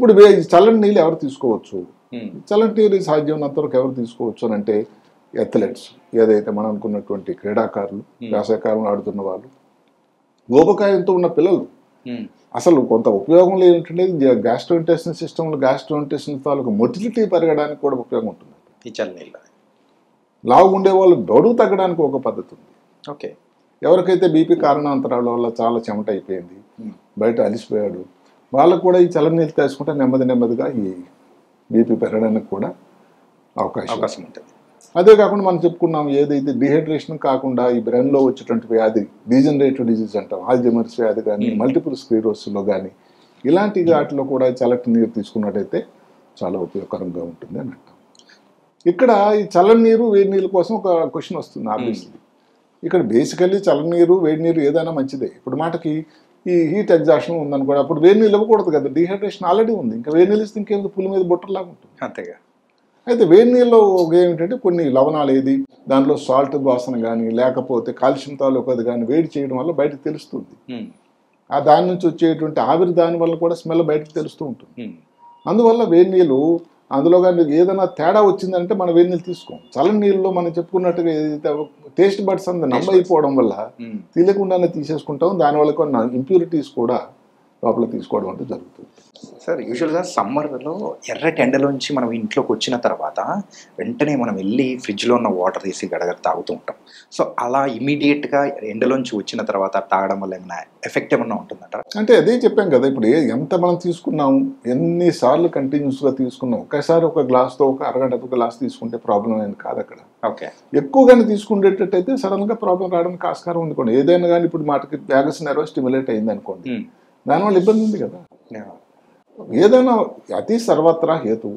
ఇప్పుడు చల్లని నీళ్ళు ఎవరు తీసుకోవచ్చు, చల్లని నీరు సాధ్యమైనంత వరకు ఎవరు తీసుకోవచ్చు అని అంటే అథ్లెట్స్, ఏదైతే మనం అనుకున్నటువంటి క్రీడాకారులు, వేసవికాలంలో ఆడుతున్న వాళ్ళు, ఊబకాయంతో ఉన్న పిల్లలు. అసలు కొంత ఉపయోగం లేదంటే గ్యాస్ట్రోఇంటెస్టిన్ సిస్టంలో గ్యాస్ట్రోఇంటెస్టిన్ తాలూకు మొటిలిటీ పెరగడానికి కూడా ఉపయోగం ఉంటుంది ఈ చల్లనీళ్ళ. లావు ఉండే వాళ్ళు బరువు తగ్గడానికి ఒక పద్ధతి ఉంది. ఓకే. ఎవరికైతే బీపీ కారణాంతరాల వల్ల చాలా చెమట అయిపోయింది, బయట అలిసిపోయాడు, వాళ్ళకు కూడా ఈ చల్లనీళ్ళు తీసుకుంటే నెమ్మదిగా ఈ బీపీ పెరగడానికి కూడా అవకాశం ఉంటుంది. అదే కాకుండా మనం చెప్పుకున్నాం, ఏదైతే డిహైడ్రేషన్ కాకుండా ఈ బ్రెయిన్లో వచ్చేటువంటి వ్యాధి డీజనరేటివ్ డిజీజ్ అంటాం, ఆల్జైమర్స్ వ్యాధి కానీ, మల్టిపుల్ స్క్లెరోసిస్లో కానీ, ఇలాంటి వాటిలో కూడా చల్లటి నీరు తీసుకున్నట్టయితే చాలా ఉపయోగకరంగా ఉంటుంది అని అంటాం. ఇక్కడ ఈ చల్లని నీరు వేడి నీళ్ళ కోసం ఒక క్వశ్చన్ వస్తుంది ఆబ్వియస్లీ. ఇక్కడ బేసికల్లీ చల్లని నీరు వేడి నీరు ఏదైనా మంచిదే. ఇప్పుడు మాటకి ఈ హీట్ ఎగ్జాషన్ ఉందనుకోండి, అప్పుడు వేడి నీళ్ళు ఇవ్వకూడదు కదా, డిహైడ్రేషన్ ఆల్రెడీ ఉంది, ఇంకా వేడి నీళ్ళు ఇస్తే ఇంకేందుకు పులి మీద బొట్టలాగా ఉంటుంది. అంతేగా. అయితే వేడి నీళ్ళలో ఏమిటంటే కొన్ని లవణాలు ఏది దాంట్లో సాల్ట్ వాసన కానీ లేకపోతే కాల్షియం తాలూకు అది కానీ వేడి చేయడం వల్ల బయటకు తెలుస్తుంది. ఆ దాని నుంచి వచ్చేటువంటి ఆవిరి దాని వల్ల కూడా స్మెల్ బయటకు తెలుస్తూ ఉంటుంది. అందువల్ల వేడి నీళ్ళు అందులో కానీ ఏదైనా తేడా వచ్చిందంటే మనం వేడి నీళ్ళు తీసుకోం. చల్లని నీళ్ళలో మనం చెప్పుకున్నట్టుగా ఏదైతే టేస్ట్ బడ్స్ అంత నమ్మ అయిపోవడం వల్ల తెలియకుండానే తీసేసుకుంటాం, దానివల్ల కొన్ని ఇంప్యూరిటీస్ కూడా లోపల తీసుకోవడం అంటే జరుగుతుంది. సార్, యూజువల్గా సమ్మర్లో ఎర్రటి ఎండలోంచి మనం ఇంట్లోకి వచ్చిన తర్వాత వెంటనే మనం వెళ్ళి ఫ్రిడ్జ్లో ఉన్న వాటర్ తీసి గడగడ తాగుతూ ఉంటాం. సో అలా ఇమీడియట్గా ఎండలోంచి వచ్చిన తర్వాత తాగడం వల్ల ఏమైనా ఎఫెక్ట్ ఏమన్నా ఉంటుందంటారా? అంటే అదే చెప్పాం కదా, ఇప్పుడు ఎంత మనం తీసుకున్నాం, ఎన్నిసార్లు కంటిన్యూస్గా తీసుకున్నాం, ఒక్కసారి ఒక గ్లాస్తో ఒక అరగంట ఒక గ్లాస్ తీసుకుంటే ప్రాబ్లం ఏం కాదు అక్కడ. ఓకే. ఎక్కువగానే తీసుకునేటట్టయితే సడన్గా ప్రాబ్లం రావడానికి ఆస్కారం ఉంది కూడా. ఏదైనా కానీ ఇప్పుడు మాటకి వ్యాగస్ నెర్వ్ స్టిమ్యులేట్ అయింది అనుకోండి, దానివల్ల ఇబ్బంది ఉంది కదా. ఏదైనా అతి సర్వత్రా హేతు,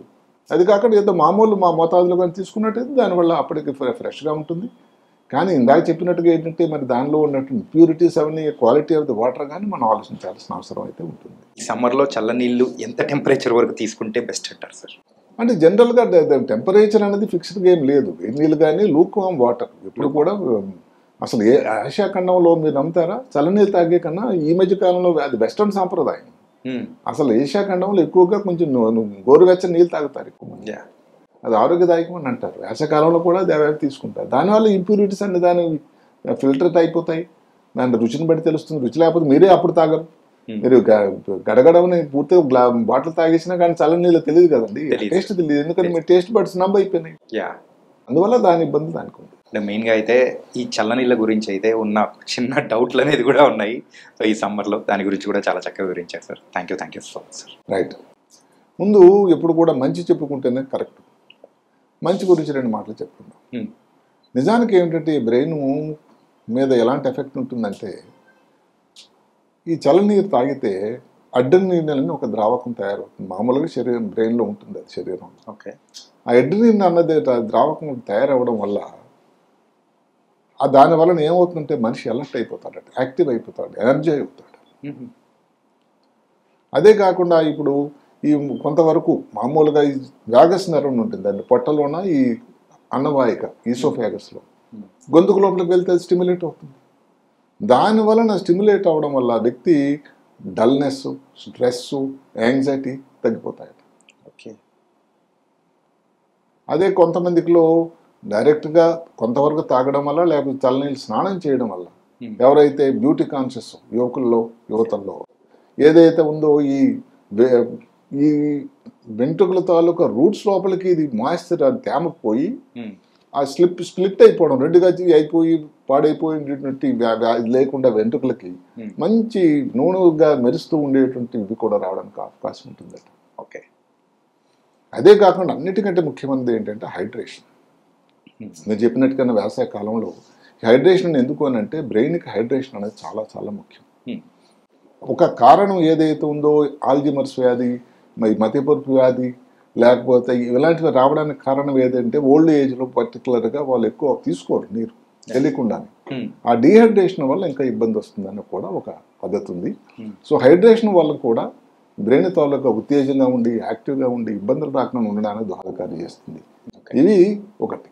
అది కాకుండా ఏదో మామూలు మా మోతాదులో కానీ తీసుకున్నట్టయితే దానివల్ల అప్పటికి ఫ్రెష్గా ఉంటుంది. కానీ ఇందాక చెప్పినట్టుగా ఏంటంటే మరి దానిలో ఉన్నటువంటి ఇంప్యూరిటీస్ అవన్నీ క్వాలిటీ ఆఫ్ ది వాటర్ కానీ మనం ఆలోచించాల్సిన అవసరం అయితే ఉంటుంది. సమ్మర్లో చల్లనీళ్ళు ఎంత టెంపరేచర్ వరకు తీసుకుంటే బెస్ట్ అంటారు సార్? అంటే జనరల్గా టెంపరేచర్ అనేది ఫిక్స్డ్గా ఏం లేదు. వేడి నీళ్ళు కానీ లూక్ వామ్ వాటర్ ఎప్పుడు కూడా అసలు ఆసియా ఖండంలో మీరు నమ్ముతారా, చల్లనీళ్ళు తాగే కన్నా ఈ మధ్య కాలంలో అది వెస్టర్న్ సాంప్రదాయం. అసలు ఏషియా ఖండంలో ఎక్కువగా కొంచెం గోరువెచ్చని నీళ్ళు తాగుతారు ఎక్కువ మంది, అది ఆరోగ్యదాయకం అని అంటారు. వేసవికాలంలో కూడా దేవాలు తీసుకుంటారు. దానివల్ల ఇంప్యూరిటీస్ అన్ని దాని ఫిల్టర్ అయిపోతాయి, దాని రుచిని బట్టి తెలుస్తుంది. రుచి లేకపోతే మీరే అప్పుడు తాగరు. మీరు గడగడవని పూర్తిగా బాటిల్ తాగేసినా కానీ చల్లని నీళ్ళు తెలియదు కదండి, టేస్ట్ తెలియదు, ఎందుకంటే మీ టేస్ట్ బడ్స్ నంబ అయిపోయినాయి. అందువల్ల దాని ఇబ్బంది దానికి ఉంది. మెయిన్గా అయితే ఈ చల్లనీళ్ళ గురించి అయితే ఉన్న చిన్న డౌట్లు అనేది కూడా ఉన్నాయి ఈ సమ్మర్లో, దాని గురించి కూడా చాలా చక్కగా వివరించారు sir. Thank you so much sir. Right. ముందు ఎప్పుడు కూడా మంచి చెప్పుకుంటేనే కరెక్ట్. మంచి గురించి 2 మాటలు చెప్పుకుందాం. నిజానికి ఏమిటంటే బ్రెయిన్ మీద ఎలాంటి ఎఫెక్ట్ ఉంటుందంటే, ఈ చల్లనీరు తాగితే అడ్రినలిన్ అని ఒక ద్రావకం తయారవుతుంది. మామూలుగా బ్రెయిన్లో ఉంటుంది అది శరీరం. ఓకే. ఆ అడ్రినలిన్ అన్నది ద్రావకం తయారవ్వడం వల్ల దానివల్ల ఏమవుతుందంటే మనిషి అలర్ట్ అయిపోతాడు, యాక్టివ్ అయిపోతాడు, ఎనర్జీ అవుతాడు. అదే కాకుండా ఇప్పుడు ఈ కొంతవరకు మామూలుగా ఈ వ్యాగస్ నెర్వ్ ఉంటుంది, దాన్ని పొట్టలోన ఈ అన్నవాహిక ఈసోఫాగస్లో గొంతుకు లోపలికి వెళ్తే స్టిమ్యులేట్ అవుతుంది. దానివలన స్టిమ్యులేట్ అవ్వడం వల్ల వ్యక్తి డల్నెస్, స్ట్రెస్, యాంగ్జైటీ తగ్గిపోతాయి. ఓకే. అదే కొంతమందిలో డైరెక్ట్గా కొంతవరకు తాగడం వల్ల లేకపోతే చల్లనీళ్ళు స్నానం చేయడం వల్ల ఎవరైతే బ్యూటీ కాన్షియస్ యువతల్లో ఏదైతే ఉందో ఈ వెంట్రుకల తాలూకా రూట్స్ లోపలికి ఇది మాయిశ్చర్ తేమ పోయి ఆ స్ప్లిట్ అయిపోవడం, 2గా అయిపోయి పాడైపోయినటువంటి లేకుండా వెంట్రుకలకి మంచి నూనెగా మెరుస్తూ ఉండేటువంటి ఇవి కూడా రావడానికి అవకాశం ఉంటుందట. ఓకే. అదే కాకుండా అన్నిటికంటే ముఖ్యమైనది ఏంటంటే హైడ్రేషన్. మీరు చెప్పినట్టుగా వ్యవసాయ కాలంలో హైడ్రేషన్ ఎందుకు అని అంటే బ్రెయిన్కి హైడ్రేషన్ అనేది చాలా చాలా ముఖ్యం. ఒక కారణం ఏదైతే ఉందో ఆల్జీమర్స్ వ్యాధి, మతిమరుపు వ్యాధి, లేకపోతే ఇలాంటివి రావడానికి కారణం ఏదంటే ఓల్డ్ ఏజ్లో పర్టికులర్గా వాళ్ళు ఎక్కువ తీసుకోరు నీరు తెలియకుండానే. ఆ డీహైడ్రేషన్ వల్ల ఇంకా ఇబ్బంది వస్తుందని కూడా ఒక పద్ధతి ఉంది. సో హైడ్రేషన్ వల్ల కూడా బ్రెయిన్ తాలూకా ఉత్తేజంగా ఉండి యాక్టివ్గా ఉండి ఇబ్బందులు రాకుండా ఉండడానికి దోహదకారి చేస్తుంది. ఇది ఒకటి.